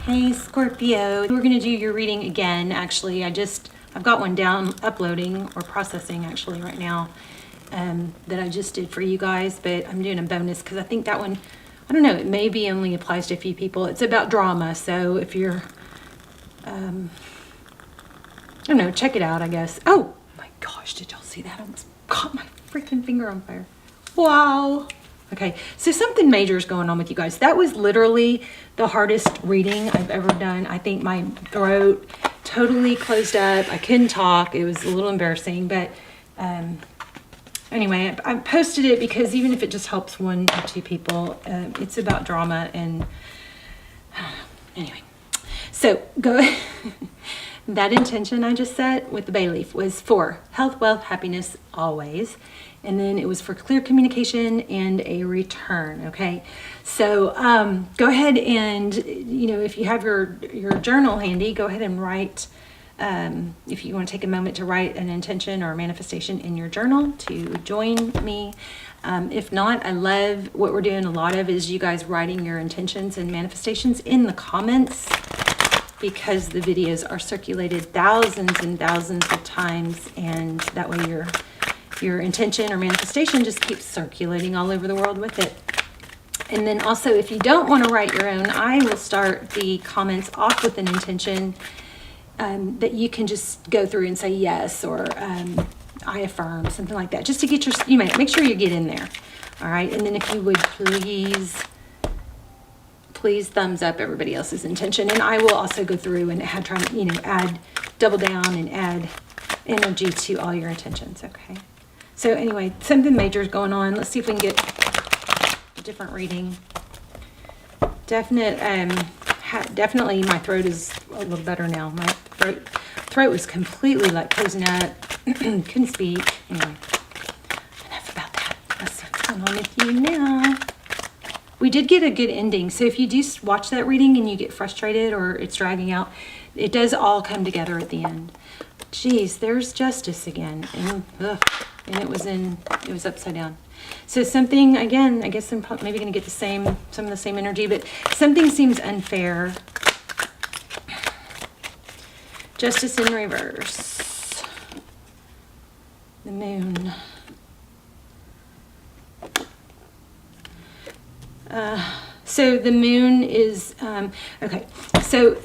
Hey Scorpio, we're going to do your reading again. Actually, I've got one down uploading or processing actually right now that I just did for you guys, but I'm doing a bonus because I think that one, I don't know, it maybe only applies to a few people. It's about drama, so if you're, I don't know, check it out, I guess. Oh my gosh, did y'all see that? I almost caught my freaking finger on fire. Wow. Okay, so something major is going on with you guys. That was literally the hardest reading I've ever done. I think my throat totally closed up. I couldn't talk. It was a little embarrassing, but anyway, I posted it because even if it just helps one or two people, it's about drama and anyway. So go. That intention I just set with the bay leaf was for health, wealth, happiness, always. And then it was for clear communication and a return. Okay. So go ahead and, if you have your journal handy, go ahead and write, if you want to take a moment to write an intention or a manifestation in your journal to join me. If not, I love what we're doing a lot of is you guys writing your intentions and manifestations in the comments, because the videos are circulated thousands and thousands of times, and that way your intention or manifestation just keeps circulating all over the world with it. And then also, if you don't want to write your own, I will start the comments off with an intention that you can just go through and say yes, or I affirm, something like that, just to get make sure you get in there. All right. And then if you would please thumbs up everybody else's intention, and I will also go through and add double down and add energy to all your intentions. Okay, so anyway, something major is going on. Let's see if we can get a different reading. Definitely my throat is a little better now. My throat was completely like closing up. Couldn't speak. Anyway, enough about that. Let's see what's going on with you now. We did get a good ending. So if you do watch that reading and you get frustrated or it's dragging out, it does all come together at the end. Geez, there's justice again. And it was upside down. So something, again, I guess I'm maybe going to get some of the same energy, but something seems unfair. Justice in reverse. The moon. So the moon is, okay, so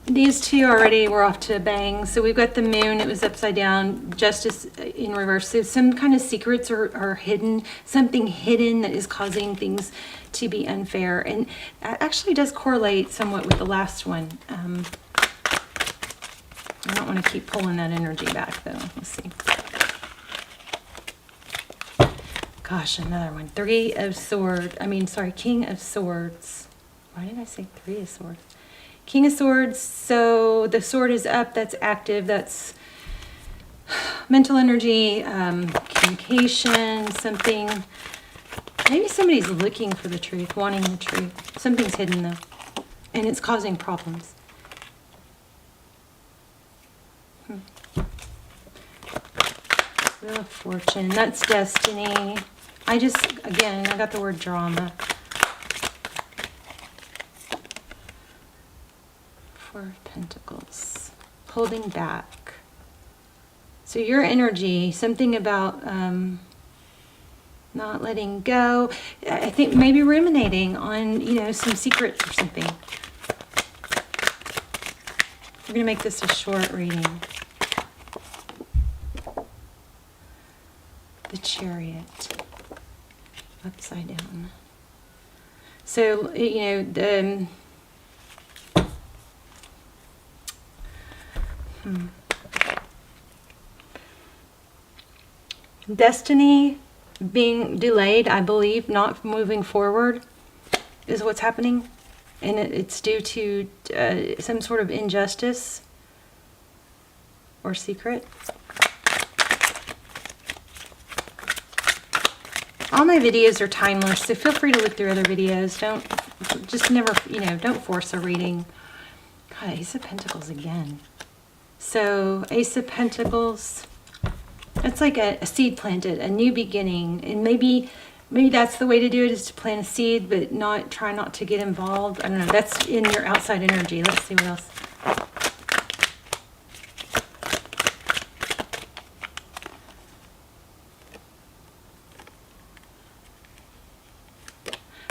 these two already were off to a bang. So we've got the moon, it was upside down, justice in reverse. So some kind of secrets are hidden, something hidden that is causing things to be unfair. And that actually does correlate somewhat with the last one. I don't want to keep pulling that energy back though. Let's see. Gosh, another one. King of Swords. Why did I say Three of Swords? King of Swords. So the sword is up. That's active. That's mental energy, communication, something. Maybe somebody's looking for the truth, wanting the truth. Something's hidden though, and it's causing problems. Wheel of Fortune. That's destiny. I got the word drama. Four of Pentacles. Holding back. So your energy, something about not letting go. I think maybe ruminating on, some secrets or something. We're going to make this a short reading. The Chariot. Upside down. So, the destiny being delayed, I believe, not moving forward is what's happening. And it's due to some sort of injustice or secret. All my videos are timeless, so feel free to look through other videos. Don't force a reading. God, Ace of Pentacles again. So, Ace of Pentacles, it's like a seed planted, a new beginning. And maybe maybe that's the way to do it, is to plant a seed, but try not to get involved. I don't know. That's in your outside energy. Let's see what else.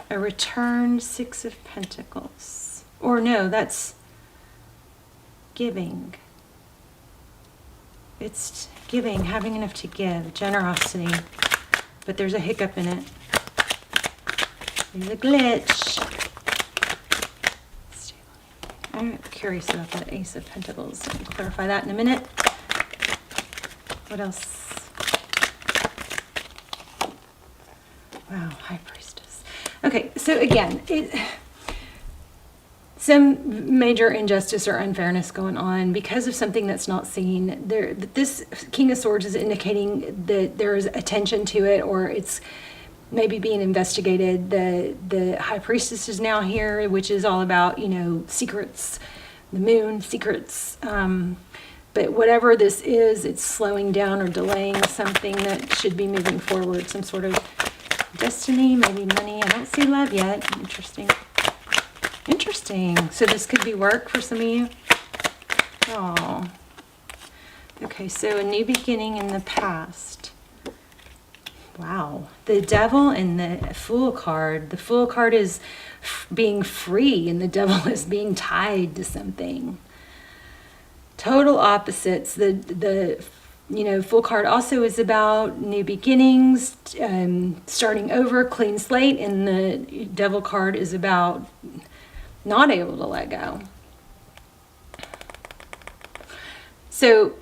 A return, 6 of Pentacles. Or no, that's giving. It's giving, having enough to give, generosity. But there's a hiccup in it. There's a glitch. I'm curious about that Ace of Pentacles. I'll clarify that in a minute. What else? Wow, High Priestess. Okay, so again, some major injustice or unfairness going on because of something that's not seen. This King of Swords is indicating that there is attention to it, or it's maybe being investigated. The High Priestess is now here, which is all about, you know, secrets, the moon, secrets. But whatever this is, it's slowing down or delaying something that should be moving forward, some sort of destiny, maybe money. I don't see love yet. Interesting. Interesting. So this could be work for some of you. Oh. Okay, so a new beginning in the past. Wow. The Devil and the Fool card. The Fool card is being free, and the Devil is being tied to something. Total opposites. The Fool card also is about new beginnings, starting over, clean slate, and the Devil card is about not able to let go. So,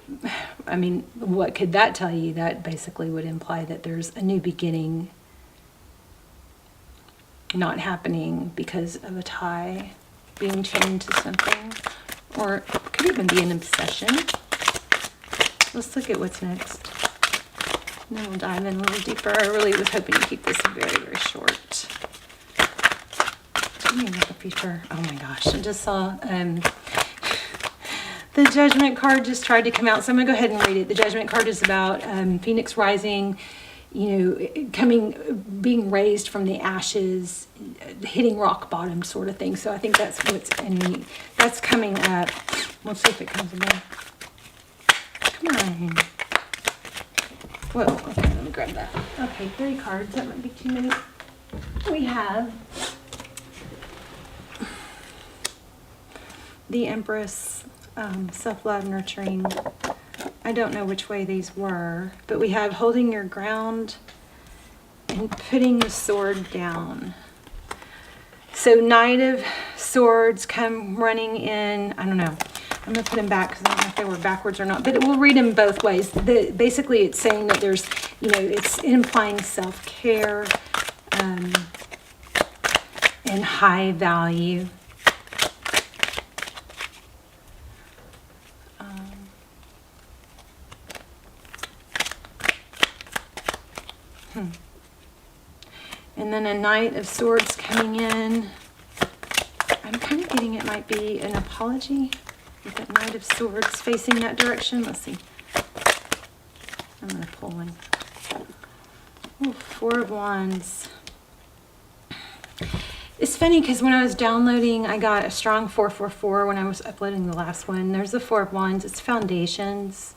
I mean, what could that tell you? That basically would imply that there's a new beginning not happening because of a tie, being chained to something, or it could even be an obsession. Let's look at what's next. And then we'll dive in a little deeper. I really was hoping to keep this very, very short. Tell me about the future. Oh my gosh, I just saw the Judgment card just tried to come out, so I'm going to go ahead and read it. The Judgment card is about Phoenix rising, being raised from the ashes, hitting rock bottom sort of thing. So I think that's that's coming up. We'll see if it comes again. Come on. Whoa, okay, let me grab that. Okay, 3 cards, that might be too many. We have the Empress, self-love, nurturing. I don't know which way these were, but we have holding your ground and putting the sword down. So Knight of Swords come running in. I don't know. I'm going to put them back because I don't know if they were backwards or not, but we'll read them both ways. Basically, it's saying that there's, it's implying self-care and high value. And then a Knight of Swords coming in. I'm kind of getting it might be an apology with that Knight of Swords facing that direction. Let's see. I'm going to pull one. Ooh, 4 of Wands. It's funny because when I was downloading, I got a strong 444 when I was uploading the last one. There's the 4 of Wands. It's foundations.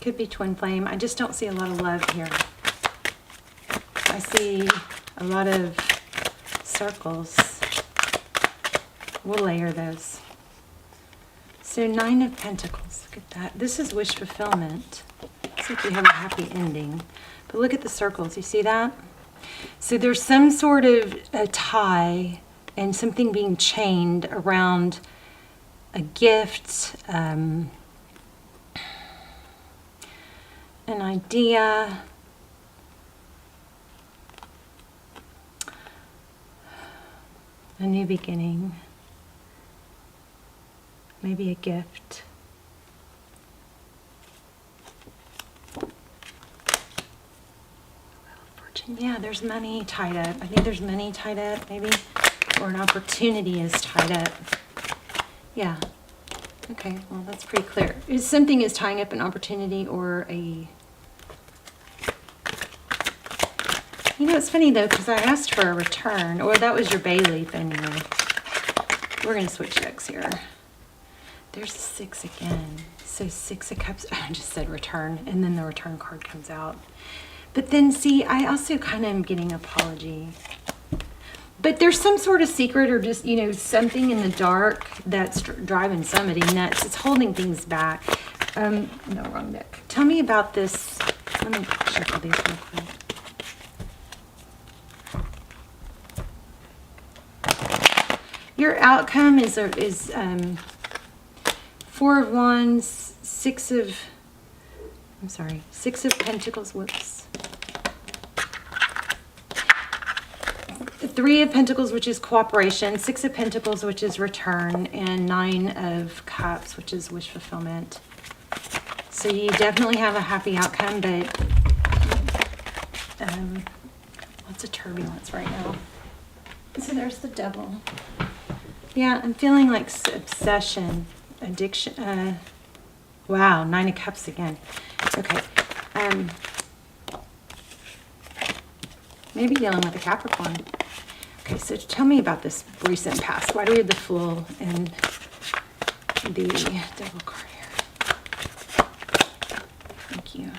Could be twin flame. I just don't see a lot of love here. I see a lot of circles. We'll layer those. So 9 of Pentacles. Look at that. This is wish fulfillment. Looks like we have a happy ending. But look at the circles. You see that? So there's some sort of a tie and something being chained around a gift, an idea, a new beginning, maybe a gift. Fortune, yeah, there's money tied up. I think there's money tied up, maybe, or an opportunity is tied up. Yeah. Okay, well, that's pretty clear. Something is tying up an opportunity or a it's funny though, because I asked for a return, or that was your bay leaf anyway. We're going to switch decks here. There's a 6 again. So 6 of Cups, I just said return, and then the return card comes out. But then see, I also kind of am getting apology. But there's some sort of secret or just, you know, something in the dark that's driving somebody nuts. It's holding things back. No, wrong deck. Tell me about this. Let me shuffle these real quick. Your outcome is 4 of Wands, 6 of Pentacles, whoops. 3 of Pentacles, which is cooperation, 6 of Pentacles, which is return, and 9 of Cups, which is wish fulfillment. So you definitely have a happy outcome, but lots of turbulence right now. So there's the Devil. Yeah, I'm feeling like obsession, addiction. Wow, 9 of Cups again. Okay. Maybe dealing with a Capricorn. Okay, so tell me about this recent past. Why do we have the Fool and the Devil card here? Thank you.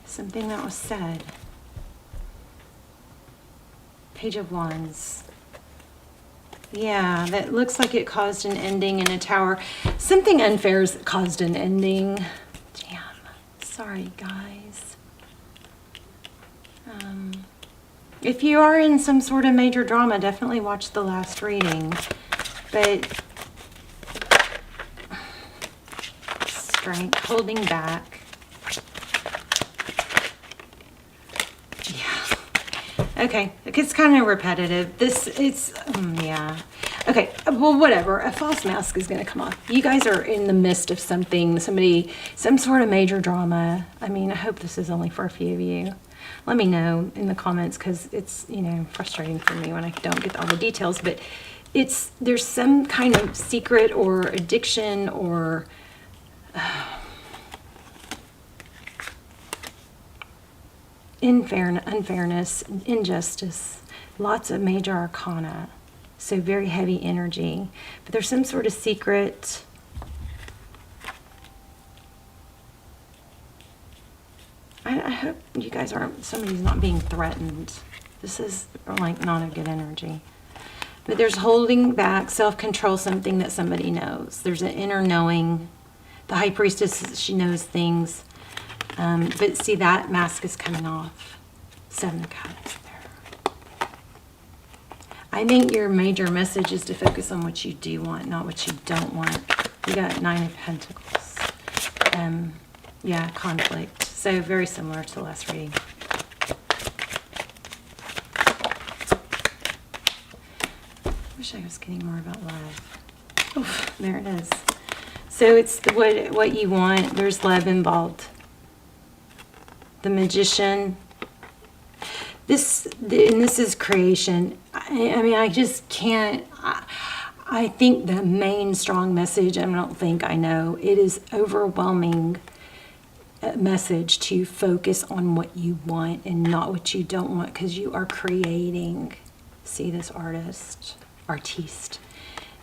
Something that was said. Page of Wands. Yeah, that looks like it caused an ending in a Tower. Something unfair has caused an ending. Damn. Sorry, guys. If you are in some sort of major drama, definitely watch the last reading. But strength, holding back. Okay, it's kind of repetitive. Yeah. Okay, well, whatever. A false mask is going to come off. You guys are in the midst of something, some sort of major drama. I mean, I hope this is only for a few of you. Let me know in the comments, because it's, you know, frustrating for me when I don't get all the details. But there's some kind of secret or addiction or unfairness, injustice, lots of major arcana, so very heavy energy. But there's some sort of secret. I hope you guys aren't, somebody's not being threatened. This is like not a good energy. But there's holding back, self-control, something that somebody knows. There's an inner knowing. The High Priestess, she knows things. But see, that mask is coming off. 7 of Cups there. I think your major message is to focus on what you do want, not what you don't want. You got 9 of Pentacles. Yeah, conflict. So very similar to the last reading. Wish I was getting more about love. Oof, there it is. So it's what you want. There's love involved. The Magician. This is creation. I mean, I just can't. I think the main strong message, I don't think I know, it is overwhelming message to focus on what you want and not what you don't want, because you are creating. See this artiste.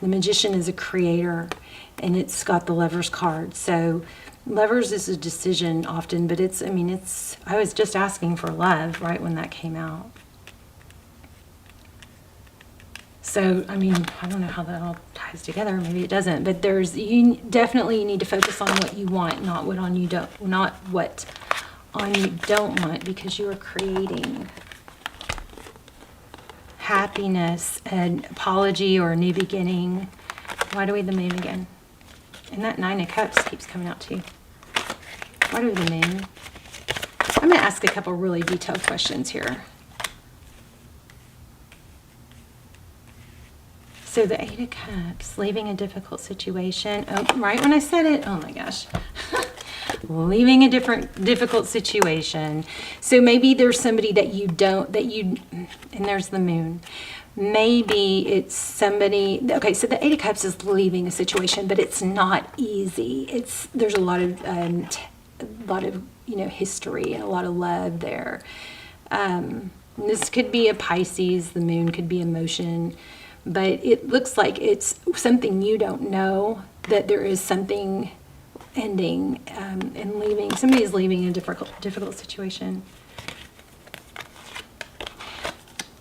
The Magician is a creator, and it's got the Lovers card. So Lovers is a decision often, but I was just asking for love right when that came out. So, I mean, I don't know how that all ties together. Maybe it doesn't. But you definitely need to focus on what you want, not what on you don't want, because you are creating happiness, an apology, or a new beginning. Why do we have the Moon again? And that 9 of Cups keeps coming out too. Why do we have the Moon? I'm going to ask a couple really detailed questions here. So the 8 of Cups, leaving a difficult situation. Oh, right when I said it, oh my gosh. Leaving a difficult situation. So maybe there's somebody and there's the Moon. Maybe it's somebody, okay, so the 8 of Cups is leaving a situation, but it's not easy. There's a lot of history and a lot of love there. This could be a Pisces, the moon could be emotion, but it looks like it's something you don't know, that there is something ending and leaving. Somebody's leaving a difficult situation.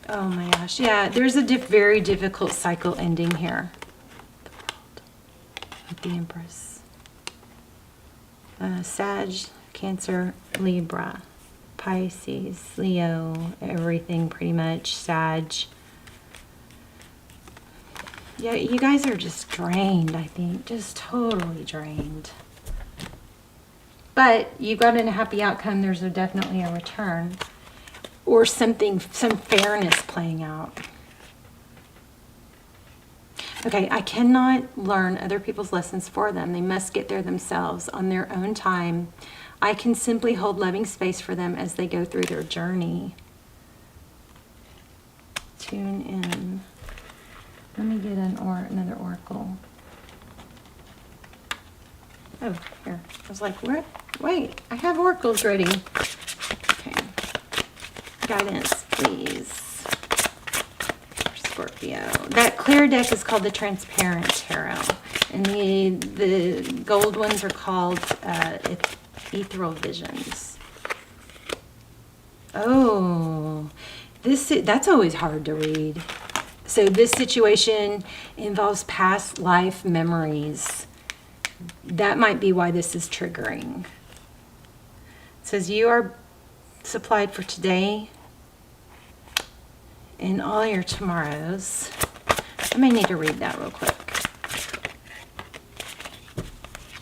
Oh my gosh, yeah, there's a very difficult cycle ending here. The World with the Empress. Sag, Cancer, Libra, Pisces, Leo, everything pretty much, Sag. Yeah, you guys are just drained, I think, just totally drained. But you got in a happy outcome. There's definitely a return or something, some fairness playing out. Okay, I cannot learn other people's lessons for them. They must get there themselves on their own time. I can simply hold loving space for them as they go through their journey. Tune in. Let me get another oracle. Oh, here. I was like, what? Wait, I have oracles ready. Okay. Guidance, please. For Scorpio. That clear deck is called the Transparent Tarot. And the gold ones are called Ethereal Visions. Oh, that's always hard to read. So this situation involves past life memories. That might be why this is triggering. It says you are supplied for today and all your tomorrows. I may need to read that real quick.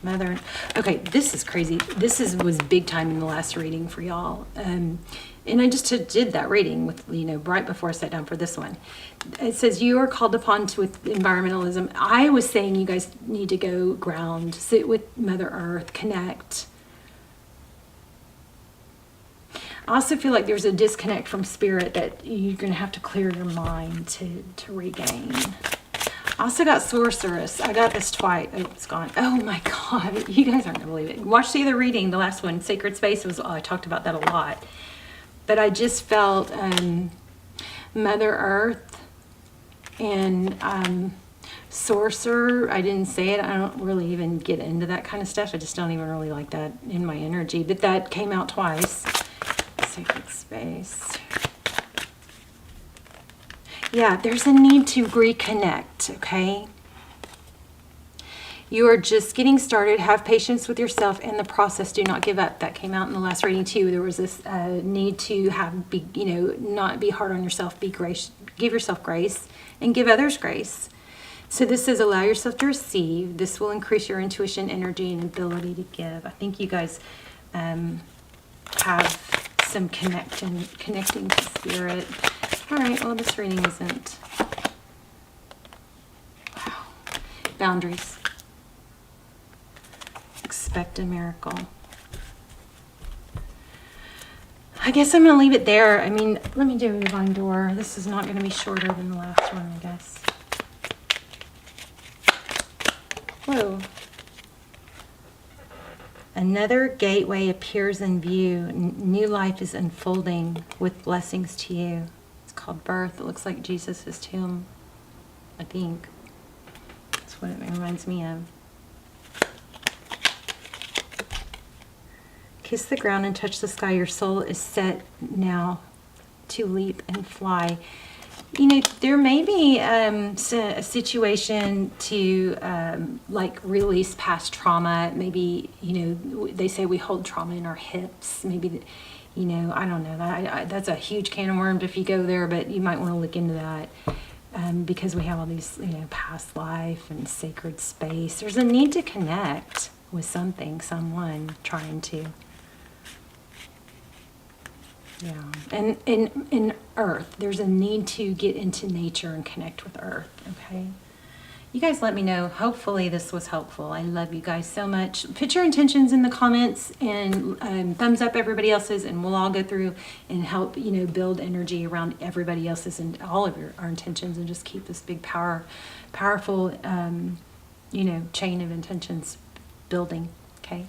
Mother, okay, this is crazy. This was big time in the last reading for y'all. And I just did that reading with, right before I sat down for this one. It says you are called upon to with environmentalism. I was saying you guys need to go ground, sit with Mother Earth, connect. I also feel like there's a disconnect from spirit that you're going to have to clear your mind to regain. I also got Sorceress. I got this twice. Oh, it's gone. Oh my God. You guys aren't going to believe it. Watch the other reading, the last one, Sacred Space. I talked about that a lot. But I just felt Mother Earth and Sorcerer. I didn't say it. I don't really even get into that kind of stuff. I just don't even really like that in my energy. But that came out twice. Sacred Space. Yeah, there's a need to reconnect, okay? You are just getting started. Have patience with yourself in the process. Do not give up. That came out in the last reading too. There was this need to not be hard on yourself. Be gracious. Give yourself grace and give others grace. So this says allow yourself to receive. This will increase your intuition, energy, and ability to give. I think you guys have some connecting to spirit. All right. Well, this reading isn't. Wow. Boundaries. Expect a miracle. I guess I'm going to leave it there. I mean, let me do a divine door. This is not going to be shorter than the last one, I guess. Whoa. Another gateway appears in view. New life is unfolding with blessings to you. It's called birth. It looks like Jesus' tomb, I think. That's what it reminds me of. Kiss the ground and touch the sky. Your soul is set now to leap and fly. There may be a situation to release past trauma. Maybe, they say we hold trauma in our hips. Maybe, I don't know. That's a huge can of worms if you go there, but you might want to look into that. Because we have all these, past life and sacred space. There's a need to connect with something, someone trying to. Yeah, and in Earth, there's a need to get into nature and connect with Earth, okay? You guys let me know. Hopefully this was helpful. I love you guys so much. Put your intentions in the comments and thumbs up everybody else's, and we'll all go through and help, build energy around everybody else's and all of our intentions, and just keep this big, powerful, chain of intentions building, okay?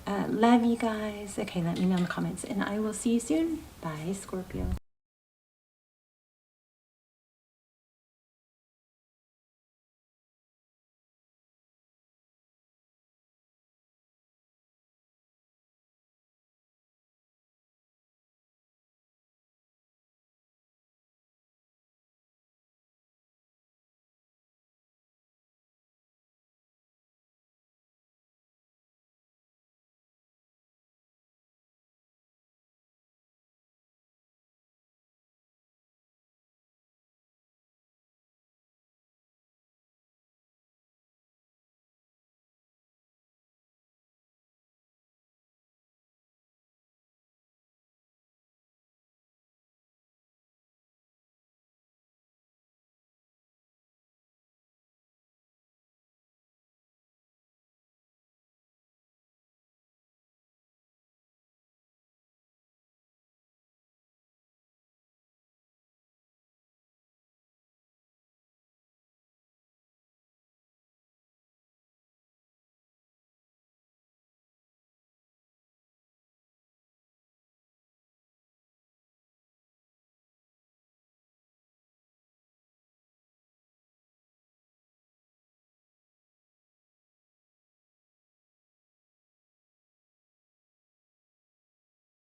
Love you guys. Okay, let me know in the comments, and I will see you soon. Bye, Scorpio.